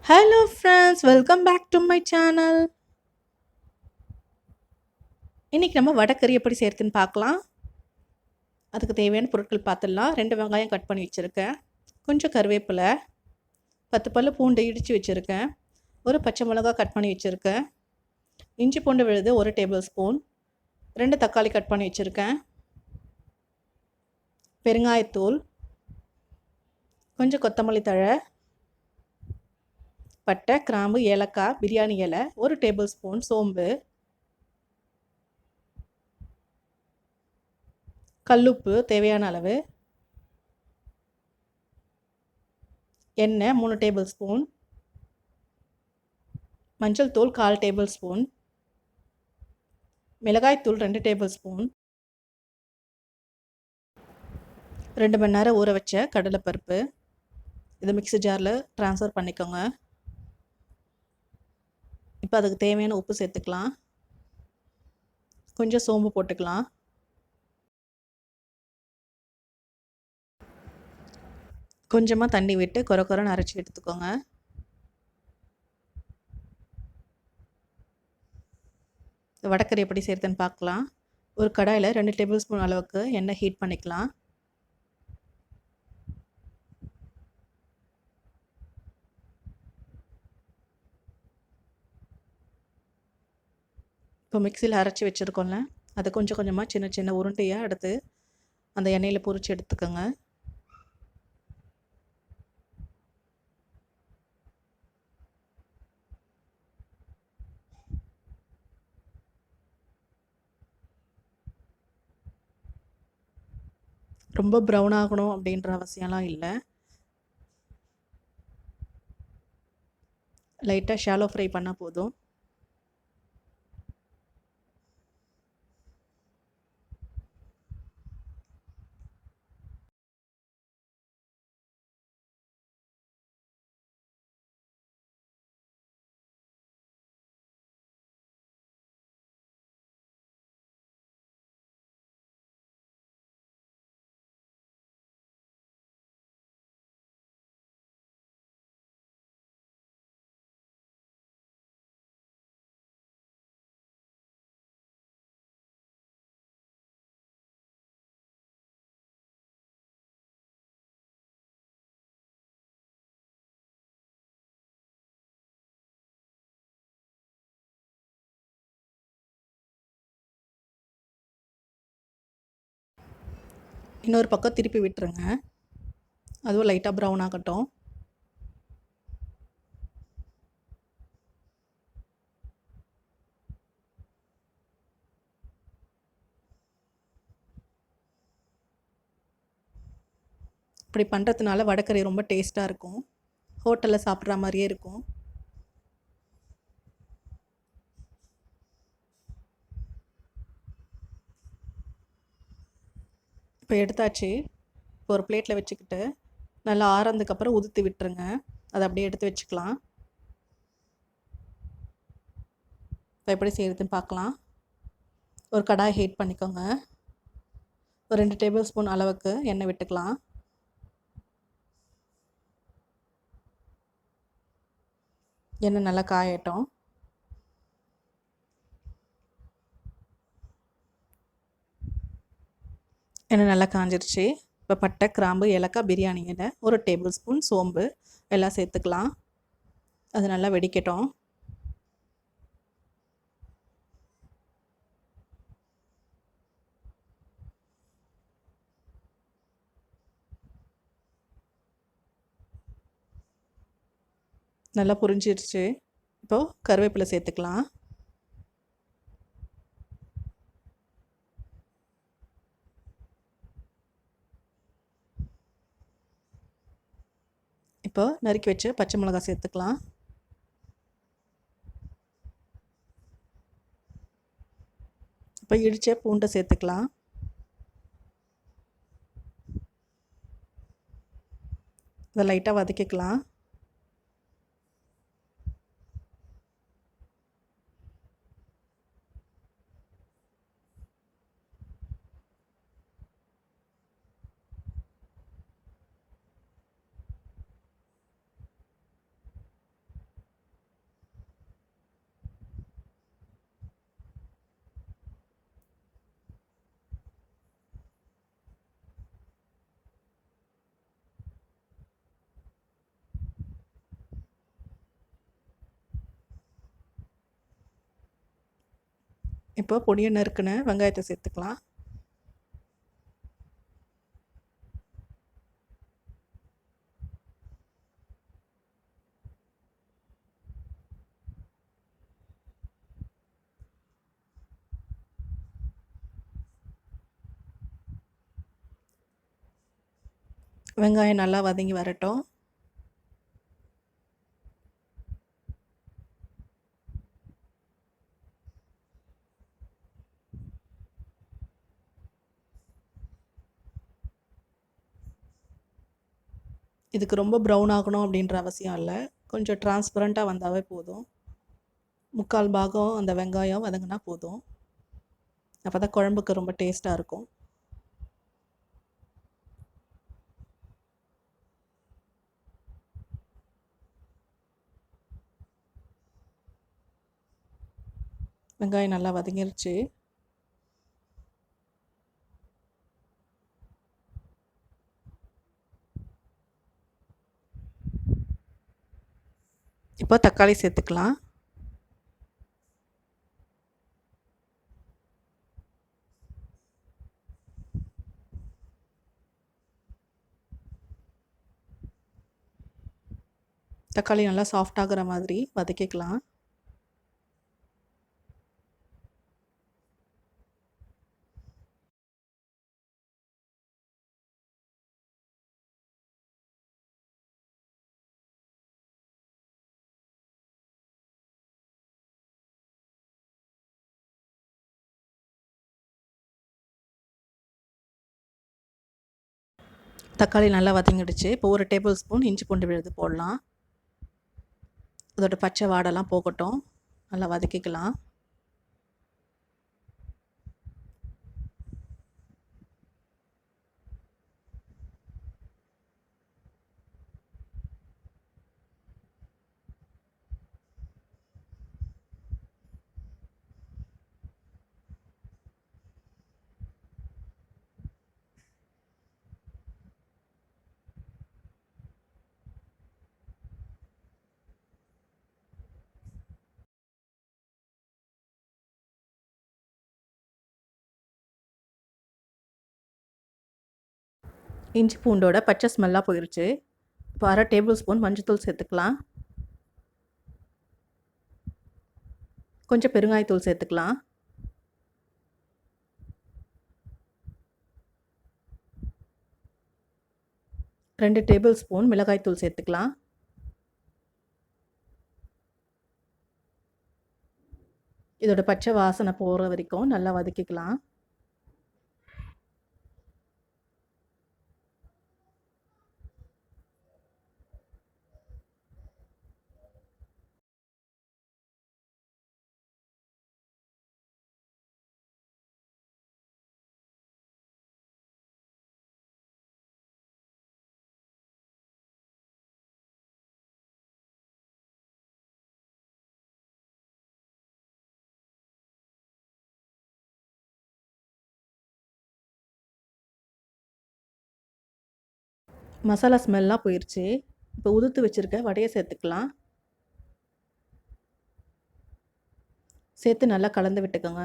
Hello friends, welcome back to my channel. இன்னைக்கு நம்ம வடகறி எப்படி செய்யறதுன்னு பார்க்கலாம். அதுக்கு தேவையான பொருட்கள் பார்த்துடலாம். 2 வெங்காயம் கட் பண்ணி வச்சுருக்கேன், கொஞ்சம் கருவேப்பிலை, 10 பல்லு பூண்டு இடித்து வச்சுருக்கேன், ஒரு பச்சை மிளகாய் கட் பண்ணி வச்சுருக்கேன், இஞ்சி பூண்டு விழுது 1 டேபிள் ஸ்பூன், 2 தக்காளி கட் பண்ணி வச்சுருக்கேன், பெருங்காயத்தூள், கொஞ்சம் கொத்தமல்லி தழை, பட்டை, கிராம்பு, ஏலக்காய், பிரியாணி இலை, 1 டேபிள் ஸ்பூன் சோம்பு, கல்லுப்பு தேவையான அளவு, எண்ணெய் 3 டேபிள் ஸ்பூன், மஞ்சள் தூள் 1/4 டேபிள் ஸ்பூன், மிளகாய்த்தூள் 2 டேபிள் ஸ்பூன், 2 மணி நேரம் ஊற வச்ச கடலைப்பருப்பு. இதை மிக்ஸி ஜாரில் ட்ரான்ஸ்ஃபர் பண்ணிக்கோங்க. இப்போ அதுக்கு தேவையான உப்பு சேர்த்துக்கலாம், கொஞ்சம் சோம்பு போட்டுக்கலாம், கொஞ்சமாக தண்ணி விட்டு கொர கொரன்னு அரைச்சி எடுத்துக்கோங்க. வடக்கறி எப்படி செய்கிறதுன்னு பார்க்கலாம். ஒரு கடாயில் 2 டேபிள் ஸ்பூன் அளவுக்கு எண்ணெய் ஹீட் பண்ணிக்கலாம். இப்போ மிக்சியில் அரைச்சி வச்சுருக்கோம்ல, அதை கொஞ்சம் கொஞ்சமாக சின்ன சின்ன உருண்டையாக எடுத்து அந்த எண்ணெயில் பொரித்து எடுத்துக்கோங்க. ரொம்ப ப்ரௌன் ஆகணும் அப்படின்ற அவசியம்லாம் இல்லை, லைட்டாக ஷாலோ ஃப்ரை பண்ணால் போதும். இன்னொரு பக்கம் திருப்பி விட்டுருங்க, அதுவும் லைட்டாக ப்ரௌன் ஆகட்டும். இப்படி பண்ணுறதுனால வடக்கறி ரொம்ப டேஸ்ட்டாக இருக்கும், ஹோட்டலில் சாப்பிட்ற மாதிரியே இருக்கும். இப்போ எடுத்தாச்சு. இப்போ ஒரு பிளேட்டில் வச்சுக்கிட்டு நல்லா ஆறதுக்கப்புறம் உதுத்து விட்டுருங்க, அதை அப்படியே எடுத்து வச்சுக்கலாம். இப்போ எப்படி செய்கிறதுன்னு பார்க்கலாம். ஒரு கடாய் ஹீட் பண்ணிக்கோங்க, ஒரு 2 டேபிள் ஸ்பூன் அளவுக்கு எண்ணெய் விட்டுக்கலாம். எண்ணெய் நல்லா காயட்டும். எண்ணெய் நல்லா காஞ்சிருச்சு. இப்போ பட்டை, கிராம்பு, ஏலக்காய், பிரியாணி இலை, 1 டேபிள் ஸ்பூன் சோம்பு எல்லாம் சேர்த்துக்கலாம். அது நல்லா வெடிக்கட்டும். நல்லா புரிஞ்சிருச்சு. இப்போது கருவேப்பிலை சேர்த்துக்கலாம். இப்போ நறுக்கி வச்சு பச்சை மிளகாய் சேர்த்துக்கலாம். இப்போ இடித்த பூண்டை சேர்த்துக்கலாம். இதை லைட்டாக வதக்கிக்கலாம். இப்போ பொடியை நறுக்குன வெங்காயத்தை சேர்த்துக்கலாம். வெங்காயம் நல்லா வதங்கி வரட்டும். இதுக்கு ரொம்ப ப்ரௌன் ஆகணும் அப்படின்ற அவசியம் இல்லை. கொஞ்சம் டிரான்ஸ்பரண்ட்டாக வந்தாவே போதும். 3/4 பாகம் அந்த வெங்காயம் வதங்கினா போதும். அப்போ தான் குழம்புக்கு ரொம்ப டேஸ்ட்டாக இருக்கும். வெங்காயம் நல்லா வதங்கிருச்சு. இப்போ தக்காளி சேர்த்துக்கலாம். தக்காளி நல்லா சாஃப்ட் ஆகுற மாதிரி வதக்கிக்கலாம். தக்காளி நல்லா வதங்கிடுச்சு. இப்போ 1 டேபிள் ஸ்பூன் இஞ்சி பூண்டு விழுது போடலாம். அதோட பச்சை வாடெல்லாம் போகட்டும். நல்லா வதக்கிக்கலாம். இஞ்சி பூண்டோட பச்சை ஸ்மெல்லாம் போயிடுச்சு. இப்போ 1/2 டேபிள் ஸ்பூன் மஞ்சள்தூள் சேர்த்துக்கலாம். கொஞ்சம் பெருங்காயத்தூள் சேர்த்துக்கலாம். ரெண்டு டேபிள் ஸ்பூன் மிளகாய்த்தூள் சேர்த்துக்கலாம். இதோட பச்சை வாசனை போகிற வரைக்கும் நல்லா வதக்கிக்கலாம். மசாலா ஸ்மெல்லாம் போயிடுச்சு. இப்போ உதுத்து வச்சுருக்க வடையை சேர்த்துக்கலாம். சேர்த்து நல்லா கலந்து விட்டுக்கோங்க.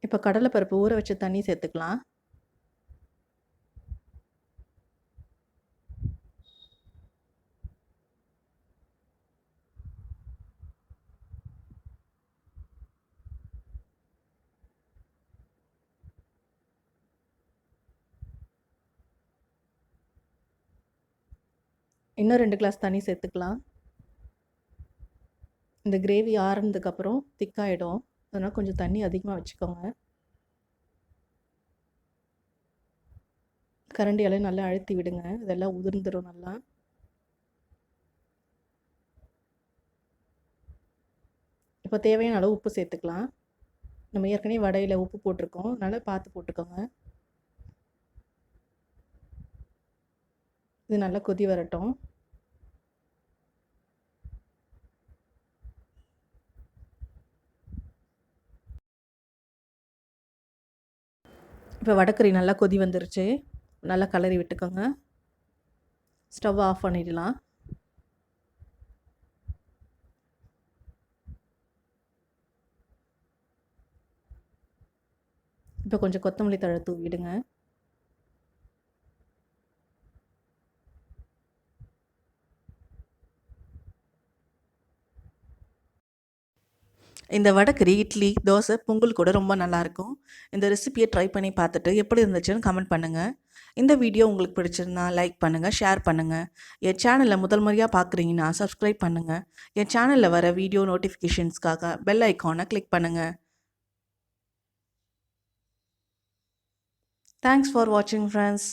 இப்போ கடலைப்பருப்பு ஊற வச்ச தண்ணி சேர்த்துக்கலாம். இன்னும் 2 கிளாஸ் தண்ணி சேர்த்துக்கலாம். இந்த கிரேவி ஆறுனதுக்கப்புறம் திக்காயிடும். அதனால் கொஞ்சம் தண்ணி அதிகமாக வச்சுக்கோங்க. கரண்டியால் நல்லா அழுத்தி விடுங்க. இதெல்லாம் உதிர்ந்துடும் நல்லா. இப்போ தேவையான அளவு உப்பு சேர்த்துக்கலாம். நம்ம ஏற்கனவே வடையில் உப்பு போட்டிருக்கோம், அதனால் பார்த்து போட்டுக்கோங்க. இது நல்லா கொதி வரட்டும். இப்போ வடைக்கறி நல்லா கொதி வந்துருச்சு. நல்லா கலரி விட்டுக்கோங்க. ஸ்டவ் ஆஃப் பண்ணிடலாம். இப்போ கொஞ்சம் கொத்தமல்லி தழை தூவிடுங்க. இந்த வடைக்கறி இட்லி, தோசை, பொங்கல் கூட ரொம்ப நல்லாயிருக்கும். இந்த ரெசிபியை ட்ரை பண்ணி பார்த்துட்டு எப்படி இருந்துச்சுன்னு கமெண்ட் பண்ணுங்கள். இந்த வீடியோ உங்களுக்கு பிடிச்சிருந்தா லைக் பண்ணுங்கள், ஷேர் பண்ணுங்கள். என் சேனலை முதல் முறையாக பார்க்குறீங்கன்னா சப்ஸ்கிரைப் பண்ணுங்கள். என் சேனலில் வர வீடியோ நோட்டிஃபிகேஷன்ஸ்க்காக பெல் ஐக்கானை கிளிக் பண்ணுங்கள். தேங்க்ஸ் ஃபார் வாட்சிங் ஃப்ரெண்ட்ஸ்.